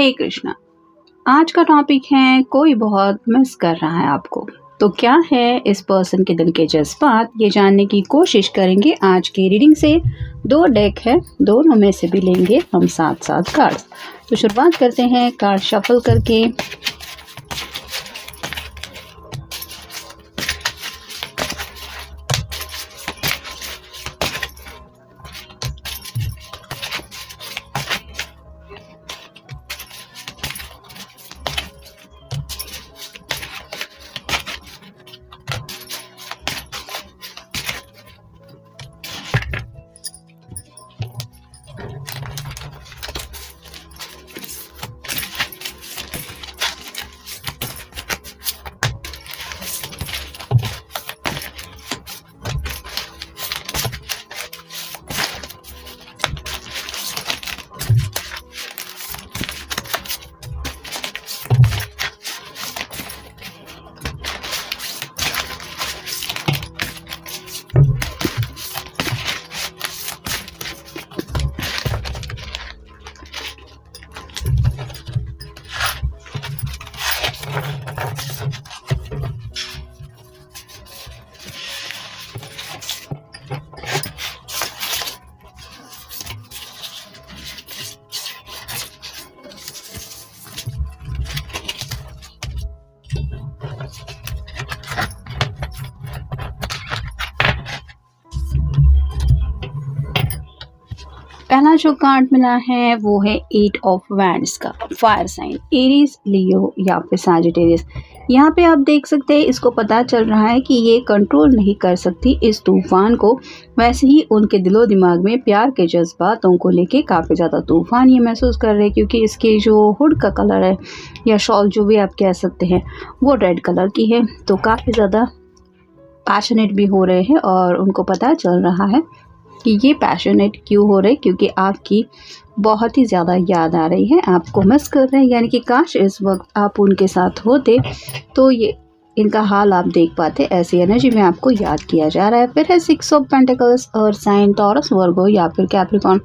हरे कृष्णा। आज का टॉपिक है कोई बहुत मिस कर रहा है आपको। तो क्या है इस पर्सन के दिल के जज्बात, ये जानने की कोशिश करेंगे आज की रीडिंग से। 2 डेक है, दोनों में से भी लेंगे हम 7-7 कार्ड्स। तो शुरुआत करते हैं कार्ड शफल करके। पहला जो कार्ड मिला है वो है 8 ऑफ वैंड्स का, फायर साइन, एरीज, लियो या फिर सैजिटेरियस। यहाँ पे आप देख सकते हैं इसको पता चल रहा है कि ये कंट्रोल नहीं कर सकती इस तूफान को। वैसे ही उनके दिलो दिमाग में प्यार के जज्बातों को लेके काफ़ी ज़्यादा तूफान ये महसूस कर रहे हैं, क्योंकि इसके जो हुड का कलर है या शॉल जो भी आप कह सकते हैं वो रेड कलर की है। तो काफ़ी ज़्यादा पैशनेट भी हो रहे हैं और उनको पता चल रहा है कि ये पैशनेट क्यों हो रहे, क्योंकि आपकी बहुत ही ज़्यादा याद आ रही है, आपको मिस कर रहे हैं। यानी कि काश इस वक्त आप उनके साथ होते तो ये इनका हाल आप देख पाते। ऐसी एनर्जी में आपको याद किया जा रहा है। फिर है 6 ऑफ पेंटिकल्स और साइन टॉरस, वर्गो या फिर कैप्रिकॉर्न।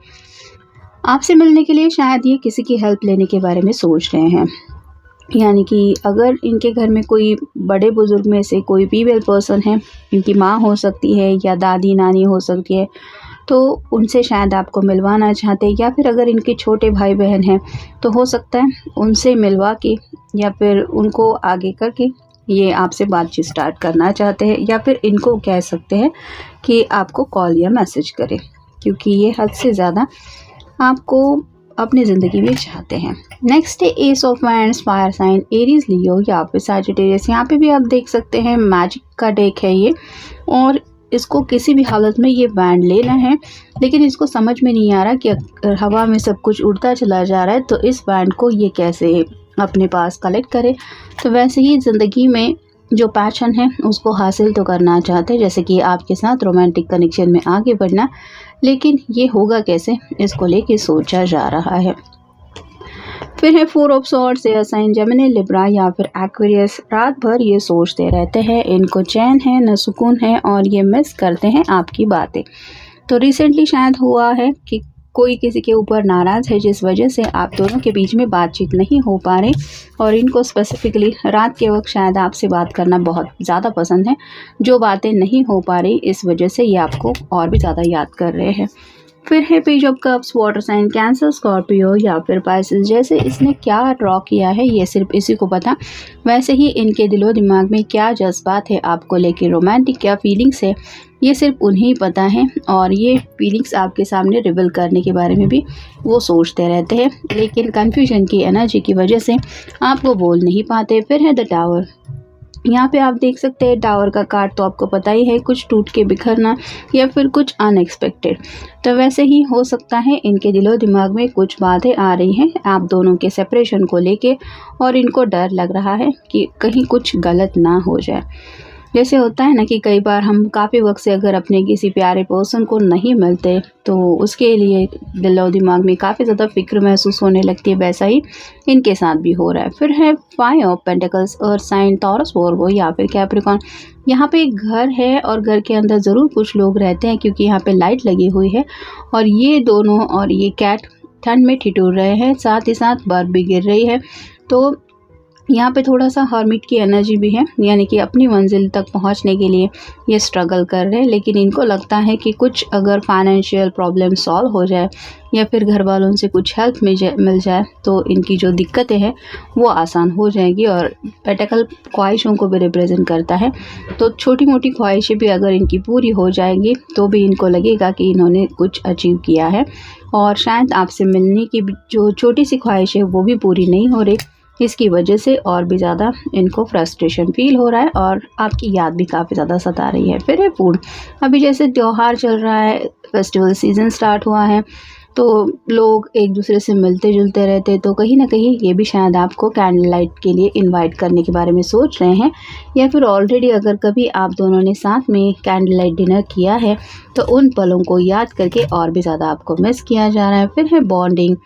आपसे मिलने के लिए शायद ये किसी की हेल्प लेने के बारे में सोच रहे हैं। यानी कि अगर इनके घर में कोई बड़े बुजुर्ग में से कोई फीमेल पर्सन है, इनकी माँ हो सकती है या दादी नानी हो सकती है, तो उनसे शायद आपको मिलवाना चाहते हैं। या फिर अगर इनके छोटे भाई बहन हैं तो हो सकता है उनसे मिलवा के या फिर उनको आगे करके ये आपसे बातचीत स्टार्ट करना चाहते हैं। या फिर इनको कह सकते हैं कि आपको कॉल या मैसेज करें, क्योंकि ये हद से ज़्यादा आपको अपनी ज़िंदगी में चाहते हैं। नेक्स्ट है ace of wands, fire sign, Aries, Leo या फिर सैजिटेरियस। यहाँ पे भी आप देख सकते हैं मैजिक का डेक है ये, और इसको किसी भी हालत में ये बैंड लेना है, लेकिन इसको समझ में नहीं आ रहा कि अगर हवा में सब कुछ उड़ता चला जा रहा है तो इस बैंड को ये कैसे अपने पास कलेक्ट करे। तो वैसे ही ज़िंदगी में जो पैशन है उसको हासिल तो करना चाहते हैं, जैसे कि आपके साथ रोमांटिक कनेक्शन में आगे बढ़ना, लेकिन ये होगा कैसे, इसको लेके सोचा जा रहा है। फिर है 4 of swords, air sign, Gemini, Libra या फिर एक्वेरियस। रात भर ये सोचते रहते हैं, इनको चैन है न सुकून है और ये मिस करते हैं आपकी बातें। तो रिसेंटली शायद हुआ है कि कोई किसी के ऊपर नाराज़ है, जिस वजह से आप दोनों के बीच में बातचीत नहीं हो पा रही, और इनको स्पेसिफिकली रात के वक्त शायद आपसे बात करना बहुत ज़्यादा पसंद है। जो बातें नहीं हो पा रही इस वजह से ये आपको और भी ज़्यादा याद कर रहे हैं। फिर है page of cups, water sign, Cancer, Scorpio या फिर पाइसेस। जैसे इसने क्या ड्रॉ किया है ये सिर्फ इसी को पता। वैसे ही इनके दिलो दिमाग में क्या जज्बात है आपको लेके, रोमांटिक क्या फीलिंग्स है, ये सिर्फ उन्हें पता है। और ये फीलिंग्स आपके सामने रिवील करने के बारे में भी वो सोचते रहते हैं, लेकिन कन्फ्यूजन की एनर्जी की वजह से आप वो बोल नहीं पाते। फिर है द टावर। यहाँ पे आप देख सकते हैं टावर का कार्ड तो आपको पता ही है, कुछ टूट के बिखरना या फिर कुछ अनएक्सपेक्टेड। तो वैसे ही हो सकता है इनके दिलो दिमाग में कुछ बातें आ रही हैं आप दोनों के सेपरेशन को लेके, और इनको डर लग रहा है कि कहीं कुछ गलत ना हो जाए। जैसे होता है ना कि कई बार हम काफ़ी वक्त से अगर अपने किसी प्यारे पर्सन को नहीं मिलते तो उसके लिए दिलो दिमाग में काफ़ी ज़्यादा फिक्र महसूस होने लगती है, वैसा ही इनके साथ भी हो रहा है। फिर है 5 of pentacles, earth sign, Taurus, Virgo या फिर कैप्रिकॉर्न। यहाँ पे एक घर है और घर के अंदर ज़रूर कुछ लोग रहते हैं, क्योंकि यहाँ पे लाइट लगी हुई है और ये दोनों और ये कैट ठंड में ठिठुर रहे हैं, साथ ही साथ बर्फ़ भी गिर रही है। तो यहाँ पे थोड़ा सा हर्मिट की एनर्जी भी है, यानी कि अपनी मंजिल तक पहुँचने के लिए ये स्ट्रगल कर रहे हैं। लेकिन इनको लगता है कि कुछ अगर फाइनेंशियल प्रॉब्लम सॉल्व हो जाए या फिर घर वालों से कुछ हेल्प मिल जाए तो इनकी जो दिक्कतें हैं वो आसान हो जाएगी। और पेंटिकल ख्वाहिशों को भी रिप्रेजेंट करता है, तो छोटी मोटी ख्वाहिशें भी अगर इनकी पूरी हो जाएंगी तो भी इनको लगेगा कि इन्होंने कुछ अचीव किया है। और शायद आपसे मिलने की जो छोटी सी ख्वाहिश है वो भी पूरी नहीं हो रही, इसकी वजह से और भी ज़्यादा इनको फ्रस्ट्रेशन फील हो रहा है और आपकी याद भी काफ़ी ज़्यादा सता रही है। फिर है पूर्ण, अभी जैसे त्यौहार चल रहा है, फेस्टिवल सीज़न स्टार्ट हुआ है, तो लोग एक दूसरे से मिलते जुलते रहते, तो कहीं ना कहीं ये भी शायद आपको कैंडल लाइट के लिए इनवाइट करने के बारे में सोच रहे हैं। या फिर ऑलरेडी अगर कभी आप दोनों ने साथ में कैंडल लाइट डिनर किया है तो उन पलों को याद करके और भी ज़्यादा आपको मिस किया जा रहा है। फिर है बॉन्डिंग,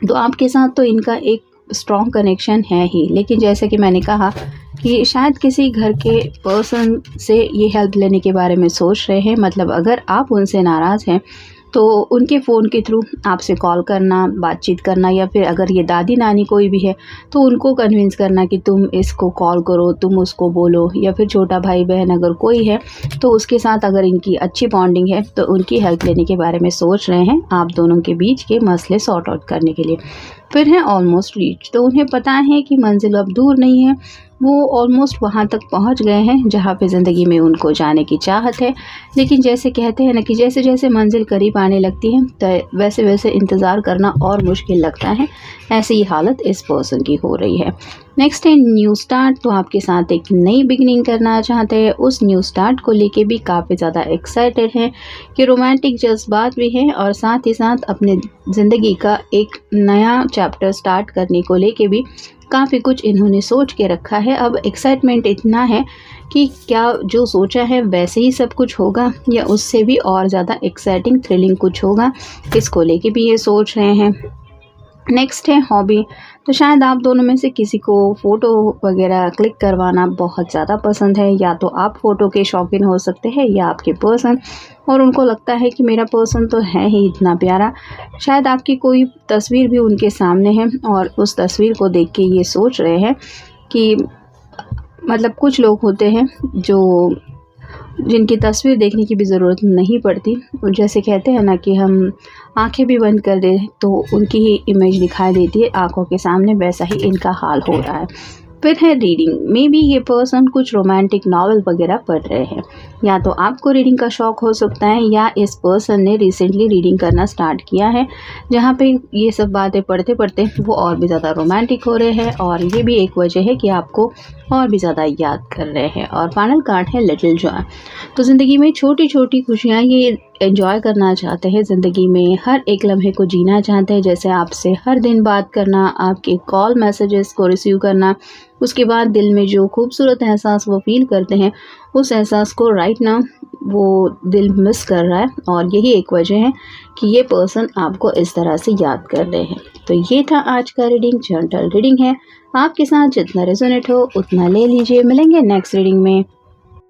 तो आपके साथ तो इनका एक स्ट्रॉन्ग कनेक्शन है ही, लेकिन जैसे कि मैंने कहा कि शायद किसी घर के पर्सन से ये हेल्प लेने के बारे में सोच रहे हैं। मतलब अगर आप उनसे नाराज़ हैं तो उनके फ़ोन के थ्रू आपसे कॉल करना, बातचीत करना, या फिर अगर ये दादी नानी कोई भी है तो उनको कन्विंस करना कि तुम इसको कॉल करो, तुम उसको बोलो, या फिर छोटा भाई बहन अगर कोई है तो उसके साथ अगर इनकी अच्छी बॉन्डिंग है तो उनकी हेल्प लेने के बारे में सोच रहे हैं आप दोनों के बीच के मसले सॉर्ट आउट करने के लिए। फिर है ऑलमोस्ट रीच, तो उन्हें पता है कि मंजिल अब दूर नहीं है, वो ऑलमोस्ट वहाँ तक पहुँच गए हैं जहाँ पे ज़िंदगी में उनको जाने की चाहत है। लेकिन जैसे कहते हैं ना कि जैसे जैसे मंजिल करीब आने लगती है तो वैसे वैसे इंतज़ार करना और मुश्किल लगता है। ऐसी ही हालत इस पर्सन की हो रही है। नेक्स्ट है न्यू स्टार्ट, तो आपके साथ एक नई बिगिनिंग करना चाहते हैं। उस न्यू स्टार्ट को लेके भी काफ़ी ज़्यादा एक्साइटेड हैं कि रोमांटिक जज्बात भी हैं और साथ ही साथ अपने ज़िंदगी का एक नया चैप्टर स्टार्ट करने को लेके भी काफ़ी कुछ इन्होंने सोच के रखा है। अब एक्साइटमेंट इतना है कि क्या जो सोचा है वैसे ही सब कुछ होगा या उससे भी और ज़्यादा एक्साइटिंग थ्रिलिंग कुछ होगा, इसको लेके भी ये सोच रहे हैं। नेक्स्ट है हॉबी, तो शायद आप दोनों में से किसी को फ़ोटो वगैरह क्लिक करवाना बहुत ज़्यादा पसंद है। या तो आप फ़ोटो के शौकीन हो सकते हैं या आपके पर्सन, और उनको लगता है कि मेरा पर्सन तो है ही इतना प्यारा। शायद आपकी कोई तस्वीर भी उनके सामने है और उस तस्वीर को देख के ये सोच रहे हैं कि मतलब कुछ लोग होते हैं जिनकी तस्वीर देखने की भी ज़रूरत नहीं पड़ती, जैसे कहते हैं ना कि हम आंखें भी बंद कर दें तो उनकी ही इमेज दिखाई देती है आंखों के सामने, वैसा ही इनका हाल हो रहा है। फिर है रीडिंग, मे बी ये पर्सन कुछ रोमांटिक नॉवल वगैरह पढ़ रहे हैं। या तो आपको रीडिंग का शौक़ हो सकता है या इस पर्सन ने रिसेंटली रीडिंग करना स्टार्ट किया है, जहाँ पे ये सब बातें पढ़ते पढ़ते वो और भी ज़्यादा रोमांटिक हो रहे हैं और ये भी एक वजह है कि आपको और भी ज़्यादा याद कर रहे हैं। और फाइनल कार्ड है लिटिल जॉय, तो ज़िंदगी में छोटी छोटी खुशियाँ ये एंजॉय करना चाहते हैं, ज़िंदगी में हर एक लम्हे को जीना चाहते हैं। जैसे आपसे हर दिन बात करना, आपके कॉल मैसेजेस को रिसीव करना, उसके बाद दिल में जो खूबसूरत एहसास वो फील करते हैं उस एहसास को राइट नाउ वो दिल मिस कर रहा है। और यही एक वजह है कि ये पर्सन आपको इस तरह से याद कर रहे हैं। तो ये था आज का रीडिंग, जनरल रीडिंग है, आपके साथ जितना रेजोनेट हो उतना ले लीजिए। मिलेंगे नेक्स्ट रीडिंग में।